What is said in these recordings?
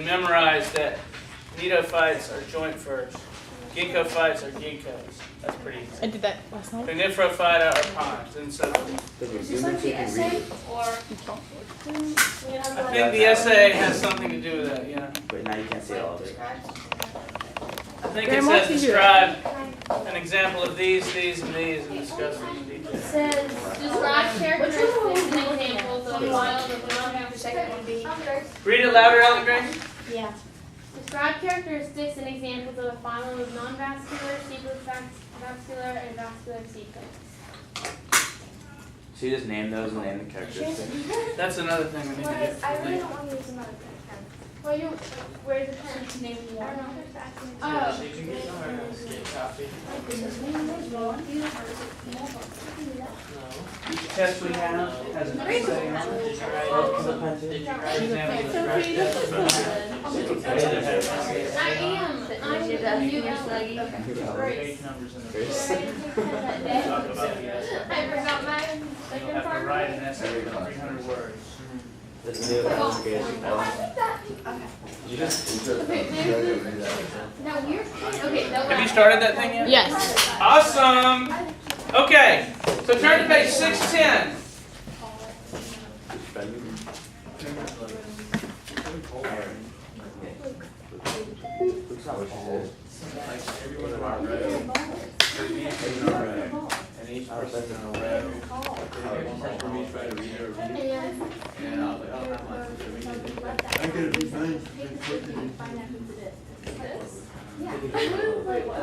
memorize that Gametophytes are joint ferns. Ginkgophytes are ginkgos. That's pretty easy. I did that last night. Coniferophyta are pines, and so forth. Is this like the essay, or I think the essay has something to do with that, yeah. But now you can't see all of it. I think it says describe an example of these, and discuss them in detail. It says describe characteristics and examples of wild of non-vascular. Read it louder, Ellen Grace. Yeah. Describe characteristics and examples of a phylum of non-vascular, seedless vascular, and vascular seed plants. So you just name those and name the characteristics. That's another thing we need to do. I really don't want to use another pen. Well, where's the pen? Name one. Oh. Each test we have has an essay on it. I'm new. Page numbers in the I forgot mine. You'll have to write an essay of 300 words. This new application. Okay. You just Okay, Have you started that thing yet? Yes. Awesome. Okay, so turn to page 610. And each person in a row. For me, try to read it or read it. And I'll have my I could be fine.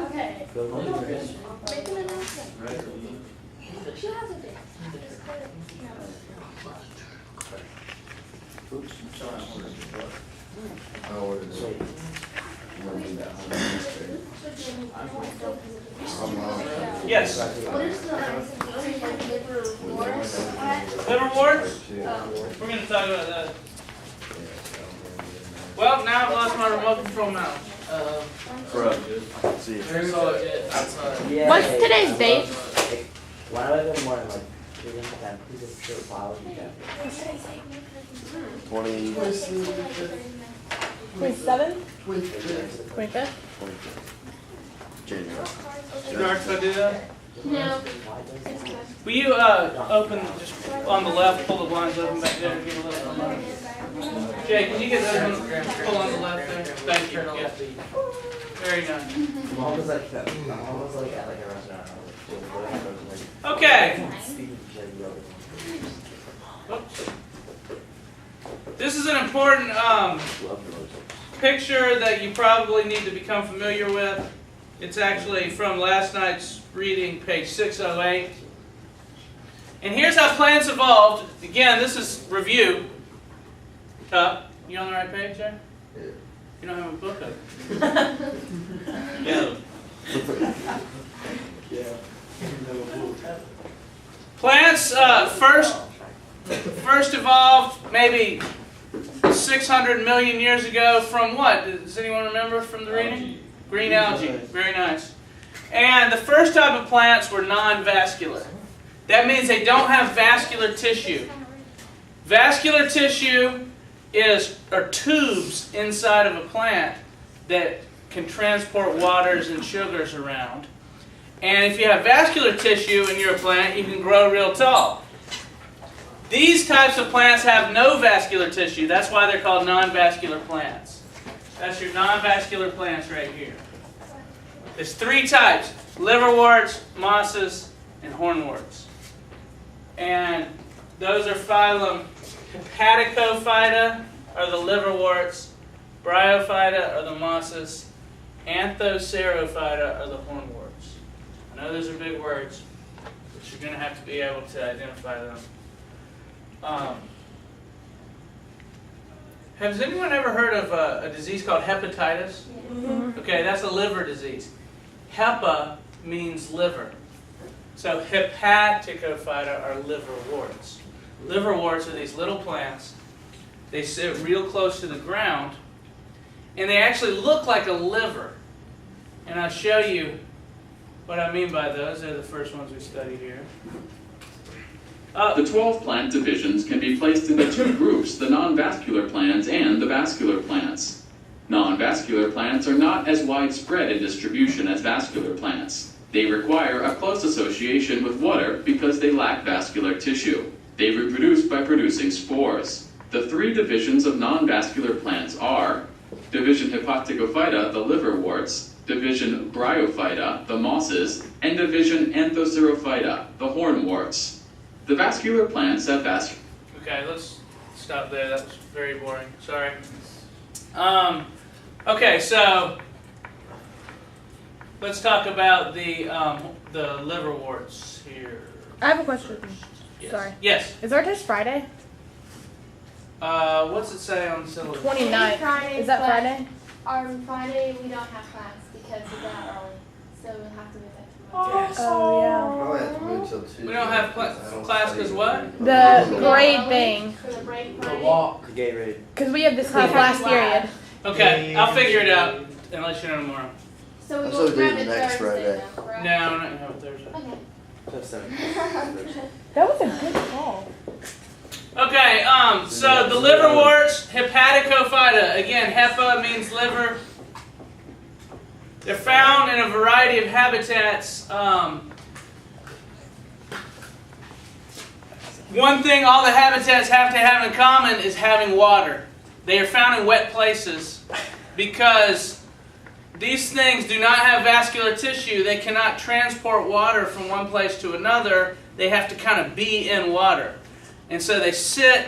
Okay. I ordered it. Yes. Liverworts? We're going to talk about that. Well, now I've lost my remote control mouse. see. What's today's date? Why do I go more than like 310? Please just show biology chapter. 20. 27th? 25th? January. Dark, do I do that? No. Will you open, just on the left, pull the blinds open back there and give a little light? Jay, can you get those ones, pull on the left there? Thank you. Yeah. Very nice. I'm almost like that. I'm almost like at like a restaurant. Okay. Oops. This is an important picture that you probably need to become familiar with. It's actually from last night's reading, page 608. And here's how plants evolved. Again, this is review. You on the right page, Jay? Yeah. You don't have a book open. Yeah. Plants first evolved maybe 600 million years ago from what? Does anyone remember from the reading? Green algae. Very nice. And the first type of plants were non-vascular. That means they don't have vascular tissue. Vascular tissue are tubes inside of a plant that can transport waters and sugars around. And if you have vascular tissue in your plant, you can grow real tall. These types of plants have no vascular tissue. That's why they're called non-vascular plants. That's your non-vascular plants right here. There's three types: liverworts, mosses, and hornworts. And those are phylum Hepaticophyta are the liverworts, Bryophyte are the mosses, Anthocerophyta are the hornworts. I know those are big words, but you're going to have to be able to identify them. Has anyone ever heard of a disease called hepatitis? Mm-hmm. Okay, that's a liver disease. Hepa means liver. So Hepaticophyta are liverworts. Liverworts are these little plants. They sit real close to the ground, and they actually look like a liver. And I'll show you what I mean by those. They're the first ones we studied here. The 12 plant divisions can be placed into two groups, the non-vascular plants and the vascular plants. Non-vascular plants are not as widespread in distribution as vascular plants. They require a close association with water because they lack vascular tissue. They reproduce by producing spores. The three divisions of non-vascular plants are Division Hepaticophyta, the liverworts, Division Bryophyte, the mosses, and Division Anthocerophyta, the hornworts. The vascular plants have Okay, let's stop there. That was very boring. Sorry. Okay, so let's talk about the liverworts here. I have a question. Yes. Sorry. Yes. Is our test Friday? What's it say on the syllabus? 29th. Friday, Is that but Friday? On Friday, we don't have class because of that early. So we'll have to move that to Monday. Yes. Oh, yeah. Probably have to wait till Tuesday. We don't have class because what? The grade thing. For the break The Friday. walk. The Gatorade. Because we have this class last period. Okay, I'll figure it out and let you know tomorrow. So we I'm will still grab doing it the next Thursday Friday. though, correct? No, Thursday. Okay. That's 7. That was a good call. Okay, so the liverworts, Hepaticophyta. Again, hepa means liver. They're found in a variety of habitats. One thing all the habitats have to have in common is having water. They are found in wet places because these things do not have vascular tissue. They cannot transport water from one place to another. They have to kind of be in water. And so they sit,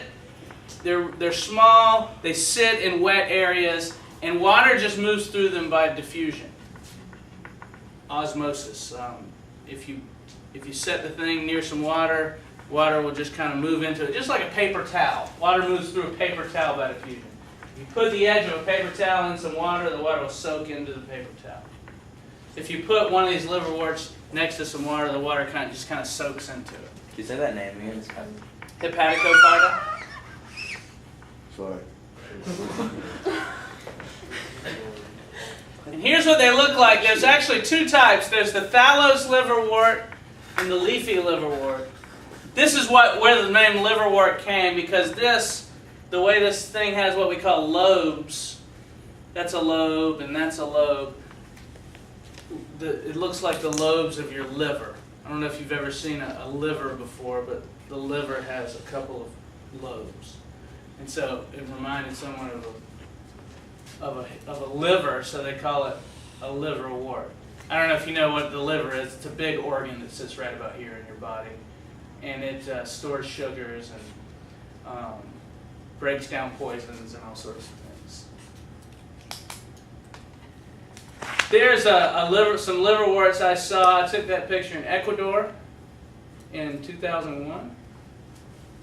they're small, they sit in wet areas, and water just moves through them by diffusion. Osmosis. If you set the thing near some water, water will just kind of move into it, just like a paper towel. Water moves through a paper towel by diffusion. If you put the edge of a paper towel in some water, the water will soak into the paper towel. If you put one of these liverworts next to some water, the water just kind of soaks into it. Can you say that name again? Hepaticophyta. Sorry. And here's what they look like. There's actually two types. There's the thallose liverwort and the leafy liverwort. This is where the name liverwort came, because the way this thing has what we call lobes, that's a lobe and that's a lobe. It looks like the lobes of your liver. I don't know if you've ever seen a liver before, but the liver has a couple of lobes. And so it reminded someone of a liver, so they call it a liverwort. I don't know if you know what the liver is. It's a big organ that sits right about here in your body. And it stores sugars and breaks down poisons and all sorts of things. There's some liverworts I saw. I took that picture in Ecuador in 2001.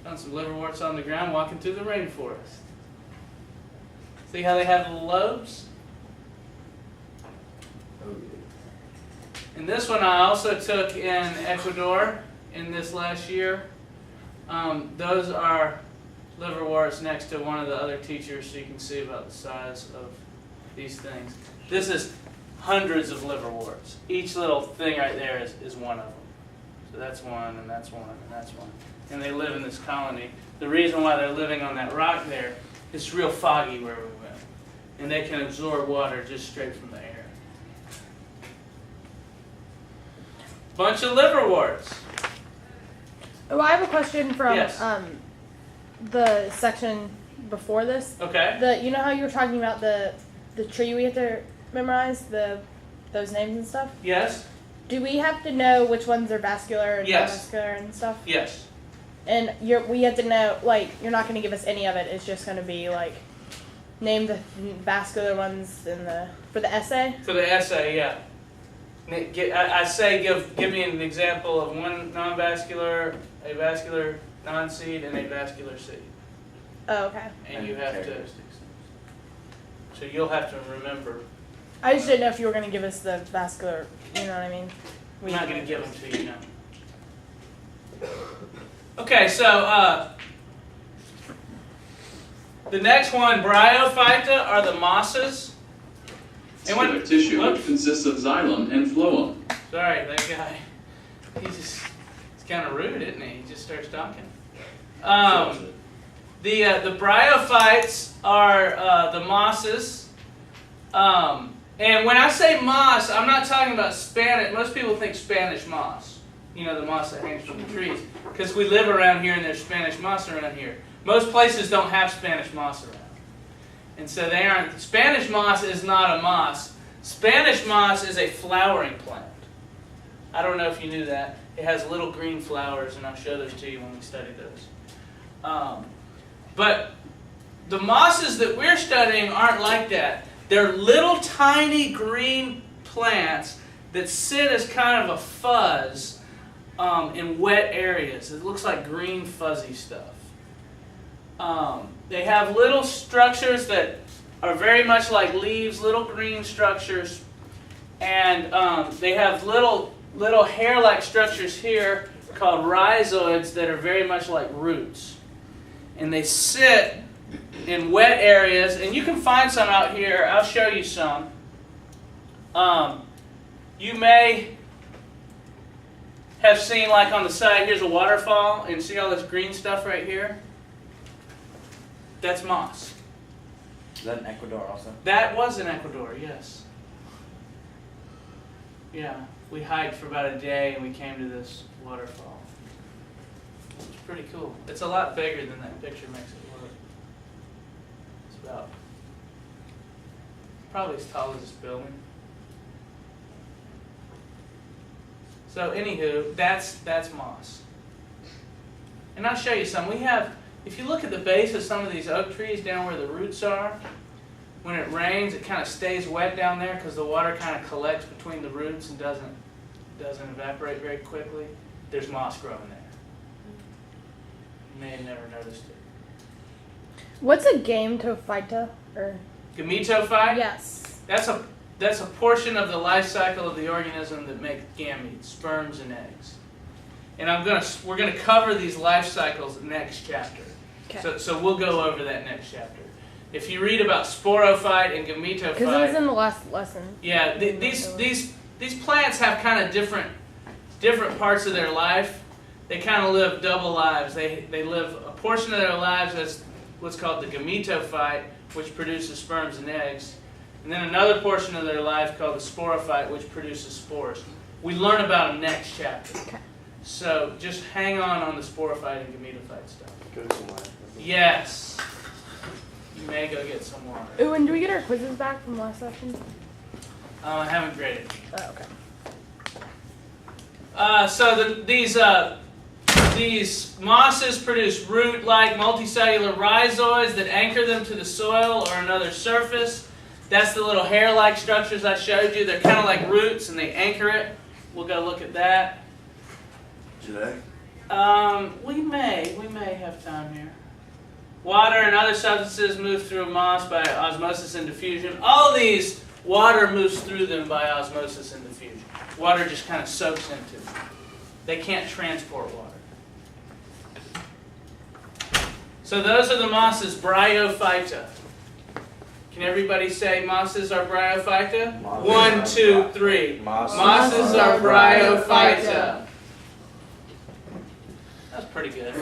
Found some liverworts on the ground walking through the rainforest. See how they have little lobes? And this one I also took in Ecuador in this last year. Those are liverworts next to one of the other teachers, so you can see about the size of these things. This is hundreds of liverworts. Each little thing right there is one of them. So that's one, and that's one, and that's one. And they live in this colony. The reason why they're living on that rock there, it's real foggy where we went. And they can absorb water just straight from the air. Bunch of liverworts. Oh, I have a question from Yes. the section before this. Okay. You know how you were talking about the tree we have to memorize, those names and stuff? Yes? Do we have to know which ones are vascular and Yes. non-vascular and stuff? Yes. And we have to know, like, you're not going to give us any of it. It's just going to be, like, name the vascular ones for the essay? For the essay, yeah. I say give me an example of one non-vascular, a vascular non-seed, and a vascular seed. Oh, okay. And you have to, so you'll have to remember. I just didn't know if you were going to give us the vascular, you know what I mean? I'm not going to give them to you now. Okay, so the next one, Bryophyta, are the mosses. Vascular tissue consists of xylem and phloem. Sorry, that guy. He's kind of rude, isn't he? He just starts talking. The bryophytes are the mosses. And when I say moss, I'm not talking about Spanish. Most people think Spanish moss. You know, the moss that hangs from the trees. Because we live around here and there's Spanish moss around here. Most places don't have Spanish moss around. And so they aren't. Spanish moss is not a moss. Spanish moss is a flowering plant. I don't know if you knew that. It has little green flowers, and I'll show those to you when we study those. But the mosses that we're studying aren't like that. They're little tiny green plants that sit as kind of a fuzz in wet areas. It looks like green fuzzy stuff. They have little structures that are very much like leaves, little green structures, and they have little hair-like structures here called rhizoids that are very much like roots. And they sit in wet areas, and you can find some out here. I'll show you some. You may have seen, like on the side, here's a waterfall, and see all this green stuff right here? That's moss. Is that in Ecuador also? That was in Ecuador, yes. Yeah, we hiked for about a day and we came to this waterfall. It's pretty cool. It's a lot bigger than that picture makes it look. It's about probably as tall as this building. So anywho, that's moss. And I'll show you some. We have, if you look at the base of some of these oak trees down where the roots are, when it rains, it kind of stays wet down there because the water kind of collects between the roots and doesn't evaporate very quickly. There's moss growing there. You may have never noticed it. What's a Gametophyte? Or Gametophyte? yes. That's a portion of the life cycle of the organism that makes gametes, sperms and eggs. And we're gonna cover these life cycles next chapter. Okay. So we'll go over that next chapter. If you read about sporophyte and gametophyte, Because it was in the last lesson. yeah, these plants have kind of different parts of their life. They kind of live double lives. They live a portion of their lives as what's called the gametophyte, which produces sperms and eggs, and then another portion of their life called the sporophyte, which produces spores. We learn about them next chapter. Okay. So just hang on the sporophyte and gametophyte stuff. Go somewhere. Yes. You may go get some water. Ooh, and do we get our quizzes back from last session? I haven't graded. Oh, okay. So these mosses produce root-like multicellular rhizoids that anchor them to the soil or another surface. That's the little hair-like structures I showed you. They're kind of like roots, and they anchor it. We'll go look at that. Today? We may have time here. Water and other substances move through moss by osmosis and diffusion. All these, water moves through them by osmosis and diffusion. Water just kind of soaks into them. They can't transport water. So those are the mosses, Bryophyte. Can everybody say mosses are Bryophyte? 1, 2, 3. Mosses are Bryophyte. That's pretty good.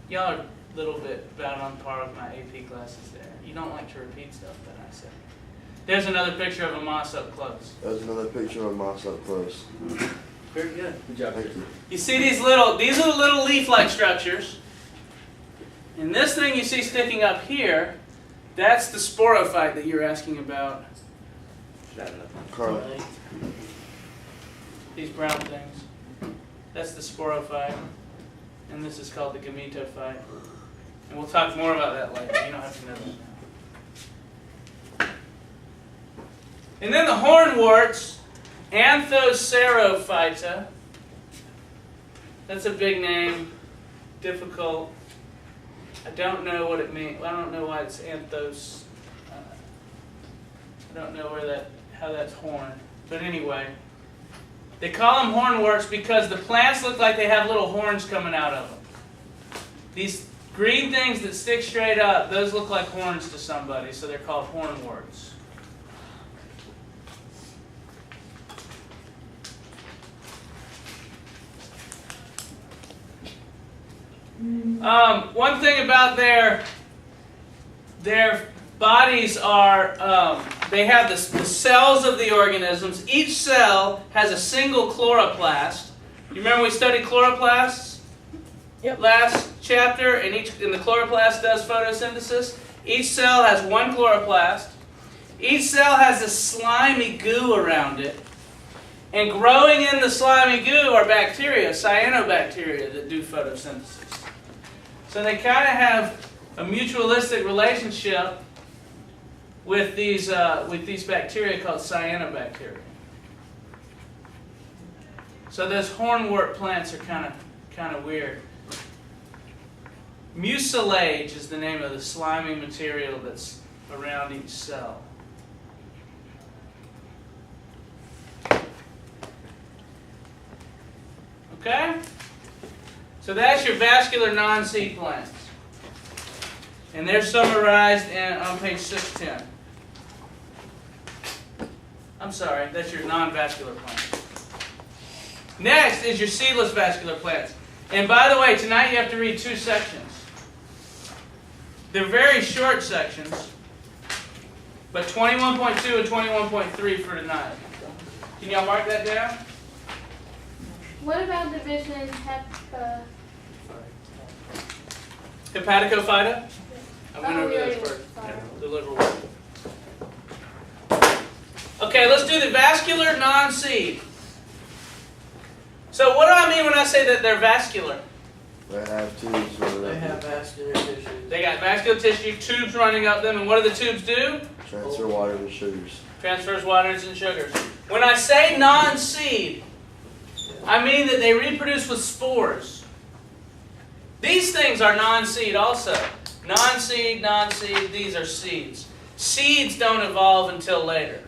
Y'all are a little bit about on par with my AP classes there. You don't like to repeat stuff that I say. There's another picture of a moss up close. There's another picture of moss up close. Very good. Good job. Thank you. You see these are the little leaf-like structures. And this thing you see sticking up here, that's the sporophyte that you're asking about. Carla. These brown things. That's the sporophyte. And this is called the gametophyte. And we'll talk more about that later. You don't have to know that now. And then the hornworts, Anthocerophyta. That's a big name, difficult. I don't know what it means. I don't know why it's anthos. I don't know how that's horned. But anyway, they call them hornworts because the plants look like they have little horns coming out of them. These green things that stick straight up, those look like horns to somebody, so they're called hornworts. One thing about their bodies are, they have the cells of the organisms. Each cell has a single chloroplast. You remember we studied chloroplasts? Yep. Last chapter, and the chloroplast does photosynthesis. Each cell has one chloroplast. Each cell has a slimy goo around it. And growing in the slimy goo are bacteria, cyanobacteria, that do photosynthesis. So they kind of have a mutualistic relationship with these bacteria called cyanobacteria. So those hornwort plants are kind of weird. Mucilage is the name of the slimy material that's around each cell. Okay? So that's your vascular non-seed plants. And they're summarized on page 610. I'm sorry, that's your non-vascular plants. Next is your seedless vascular plants. And by the way, tonight you have to read 2 sections. They're very short sections, but 21.2 and 21.3 for tonight. Can y'all mark that down? What about division Hepatocophyta? I went over we those already first. went, sorry. The liverwort. Okay, let's do the vascular non-seed. So what do I mean when I say that they're vascular? They have tubes or They have vascular tissue. They got vascular tissue, tubes running up them, and what do the tubes do? transfer water to sugars. Transfers waters and sugars. When I say non-seed, I mean that they reproduce with spores. These things are non-seed also. Non-seed, non-seed, these are seeds. Seeds don't evolve until later.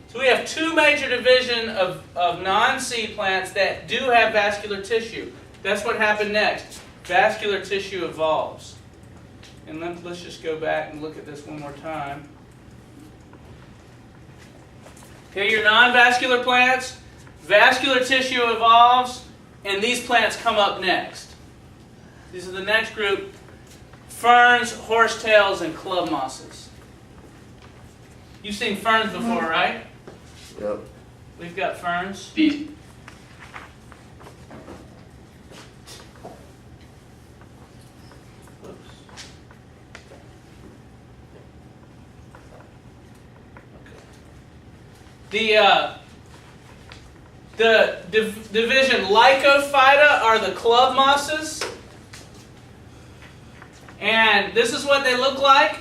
So we have 2 major divisions of non-seed plants that do have vascular tissue. That's what happened next. Vascular tissue evolves. And let's just go back and look at this one more time. Okay, your non-vascular plants, vascular tissue evolves, and these plants come up next. These are the next group: ferns, horsetails, and club mosses. You've seen ferns before, right? Yep. We've got ferns. These The division Lycophyta are the club mosses. And this is what they look like.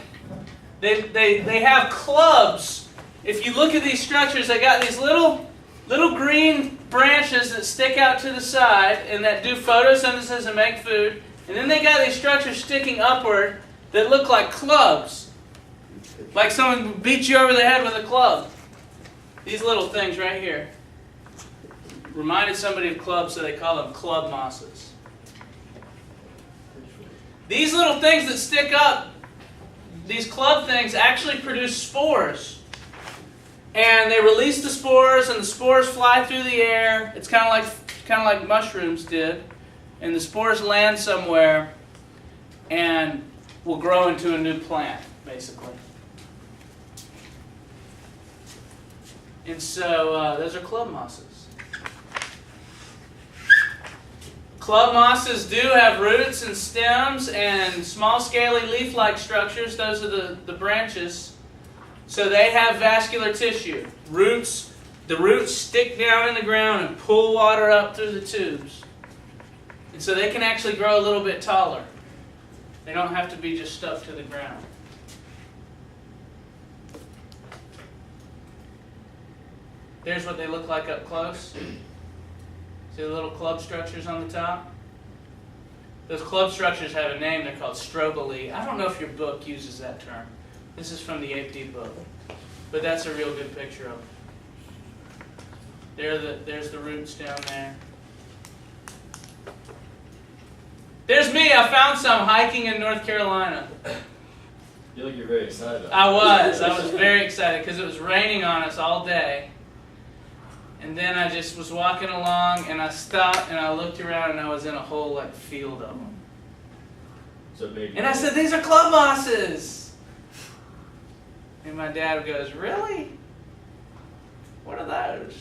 They have clubs. If you look at these structures, they got these little green branches that stick out to the side and that do photosynthesis and make food. And then they got these structures sticking upward that look like clubs. Like someone beat you over the head with a club. These little things right here. Reminded somebody of clubs, so they call them club mosses. These little things that stick up, these club things, actually produce spores. And they release the spores, and the spores fly through the air. It's kind of like mushrooms did. And the spores land somewhere and will grow into a new plant, basically. And so those are club mosses. Club mosses do have roots and stems and small scaly leaf-like structures. Those are the branches. So they have vascular tissue. Roots. The roots stick down in the ground and pull water up through the tubes. And so they can actually grow a little bit taller. They don't have to be just stuck to the ground. There's what they look like up close. See the little club structures on the top? Those club structures have a name. They're called strobili. I don't know if your book uses that term. This is from the AP book. But that's a real good picture of it. There's the roots down there. There's me. I found some hiking in North Carolina. You look, you're very excited. I was very excited because it was raining on us all day. And then I just was walking along and I stopped and I looked around and I was in a whole field of them. So maybe. And I said, these are club mosses. And my dad goes, really? What are those?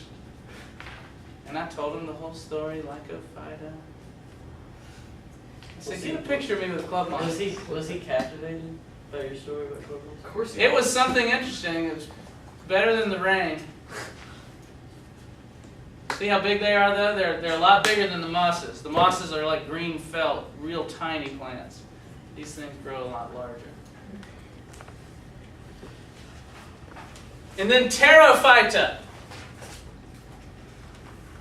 And I told him the whole story, Lycophyta. I said, get a picture of me with club moss. Was he captivated by your story about club moss? Of course. It was something interesting. It was better than the rain. See how big they are, though? They're a lot bigger than the mosses. The mosses are like green felt, real tiny plants. These things grow a lot larger. And then Pterophyta.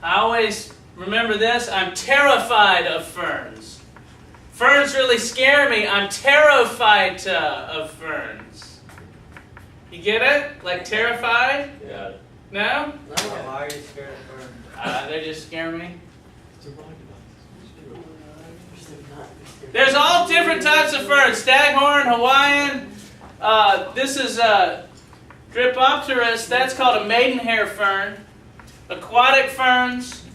I always remember this. I'm terrified of ferns. Ferns really scare me. I'm terrified of ferns. You get it? Like terrified? Yeah. No? Why are you scared of ferns? They just scare me. There's There's all different types of ferns. Staghorn, Hawaiian. This is Dryopteris. That's called a maidenhair fern. Aquatic ferns.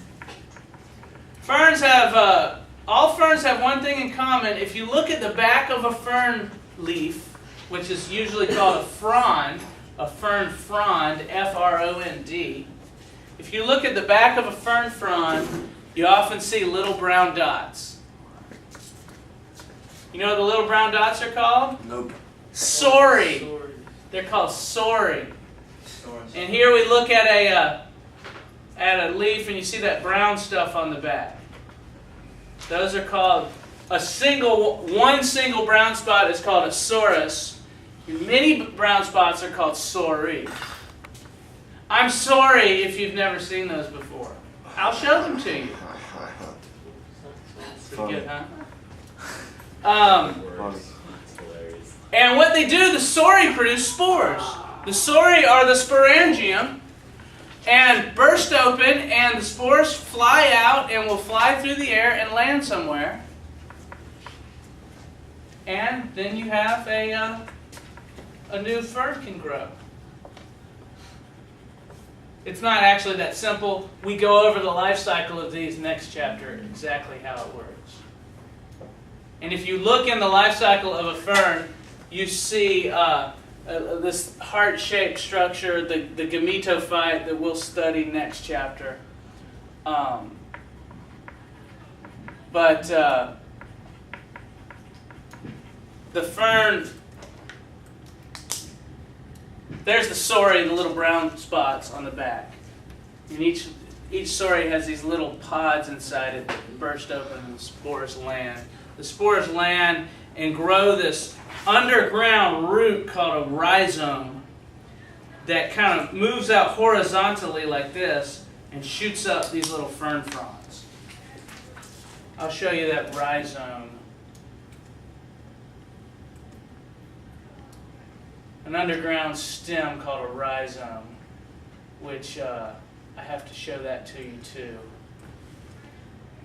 Ferns have, all ferns have one thing in common. If you look at the back of a fern leaf, which is usually called a frond, a fern frond, F-R-O-N-D. If you look at the back of a fern frond, you often see little brown dots. You know what the little brown dots are called? Nope. Sori. They're called sori. And here we look at a leaf and you see that brown stuff on the back. Those are called one single brown spot is called a sorus. Many brown spots are called sori. I'm sorry if you've never seen those before. I'll show them to you. Pretty good, huh? And what they do, the sori produce spores. The sori are the sporangium and burst open, and the spores fly out and will fly through the air and land somewhere. And then you have a new fern can grow. It's not actually that simple. We go over the life cycle of these next chapter, exactly how it works. And if you look in the life cycle of a fern, you see this heart-shaped structure, the Gametophyte that we'll study next chapter. But the fern, there's the sori, the little brown spots on the back. And each sori has these little pods inside it that burst open and the spores land. The spores land and grow this underground root called a rhizome that kind of moves out horizontally like this and shoots up these little fern fronds. I'll show you that rhizome. An underground stem called a rhizome, which I have to show that to you too.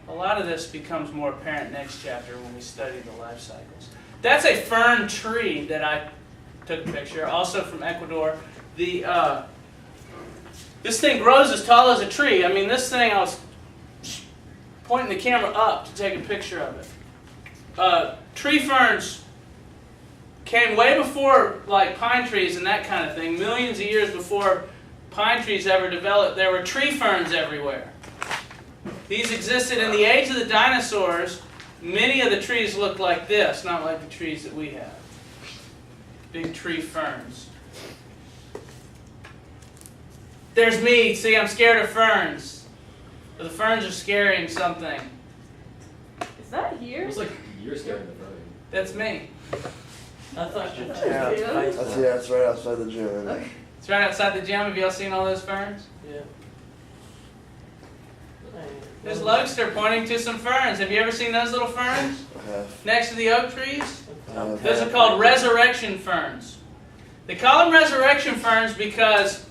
A lot of this becomes more apparent next chapter when we study the life cycles. That's a fern tree that I took a picture, also from Ecuador. This thing grows as tall as a tree. I mean, this thing, I was pointing the camera up to take a picture of it. Tree ferns came way before like pine trees and that kind of thing. Millions of years before pine trees ever developed, there were tree ferns everywhere. These existed in the age of the dinosaurs. Many of the trees looked like this, not like the trees that we have. Big tree ferns. There's me. See, I'm scared of ferns. But the ferns are scaring something. Is that here? Looks like you're scaring the front. That's me. I thought you That's right outside the gym. Isn't it? It's right outside the gym. Have y'all seen all those ferns? Yeah. There's Lugster pointing to some ferns. Have you ever seen those little ferns? I have. Next to the oak trees? have. Those are called resurrection ferns. They call them resurrection ferns because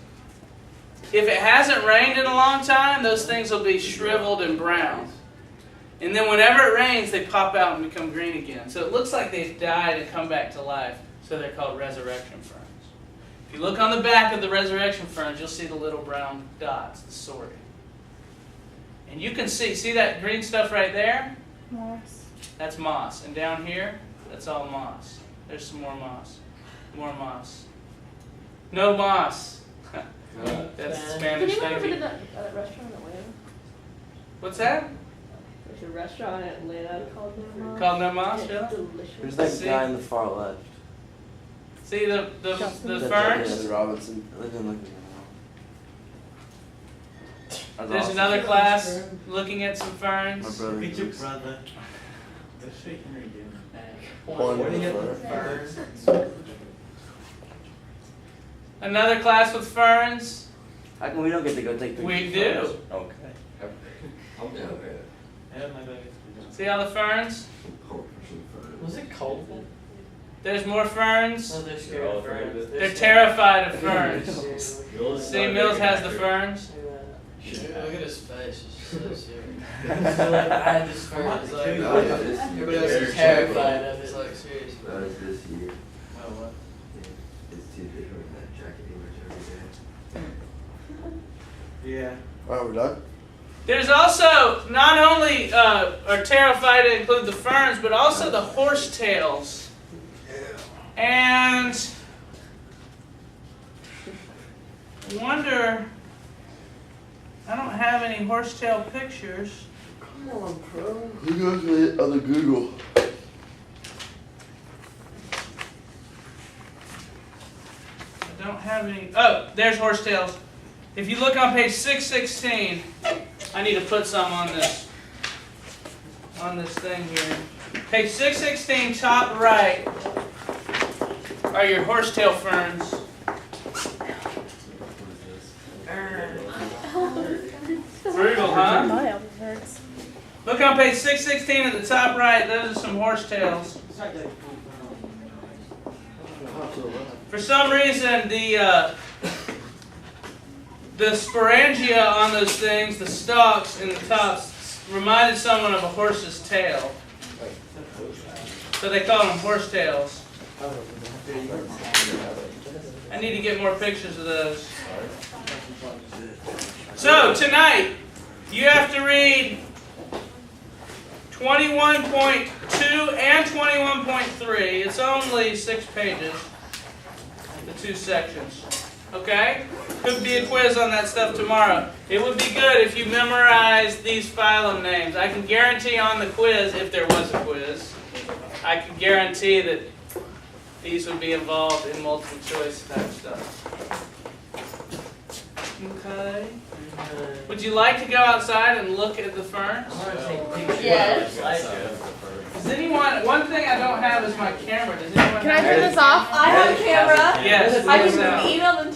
if it hasn't rained in a long time, those things will be shriveled and brown. And then whenever it rains, they pop out and become green again. So it looks like they've died and come back to life. So they're called resurrection ferns. If you look on the back of the resurrection ferns, you'll see the little brown dots, the sori. And you can see that green stuff right there? Moss. That's moss. And down here, that's all moss. There's some more moss. More moss. No moss. That's Did Spanish, anyone ever thank go to you. the restaurant in Atlanta? What's that? There's a restaurant in Atlanta called No Moss. Called No Moss, It's really? delicious. Who's that See? guy in the far left? See the Justin. ferns? Robinson. I didn't look at him. There's another class looking at some My ferns. brother. Meet your looks- brother. Let's shake her again. One Where do you with get fur. the ferns? Another class with ferns. How come we don't get to go take pictures? We of do. ferns? Okay. I'm down there. Yeah, my bad. See all the ferns? Was it cold? There's more ferns. Oh, they're scared of ferns. They're terrified of ferns. Mills See, Mills has the ferns. Look at his face. It's so serious. I had this fern. It's like, everybody else is terrified of it. It's like, seriously. That was this year. Oh, what? It's too different than that jacket he wears every day. Yeah. Alright, we're done? There's also, not only are terrified to include the ferns, but also the horsetails. And I wonder, I don't have any horsetail pictures. Come on, bro. Who goes to the other Google? I don't have any. Oh, there's horsetails. If you look on page 616, I need to put some on this thing here. Page 616, top right, are your horsetail ferns. Brutal, huh? My elbow hurts. Look on page 616 at the top right. Those are some horsetails. For some reason, the sporangia on those things, the stalks and the tops, reminded someone of a horse's tail. So they call them horsetails. I need to get more pictures of those. So tonight, you have to read 21.2 and 21.3. It's only 6 pages, the 2 sections. Okay? Could be a quiz on that stuff tomorrow. It would be good if you memorize these phylum names. I can guarantee on the quiz, if there was a quiz, I can guarantee that these would be involved in multiple choice type stuff. Okay. Would you like to go outside and look at the ferns? Yes. Does anyone, one thing I don't have is my camera. Does anyone Can I have turn it? this off? I have a camera. Yes. I yes, can email them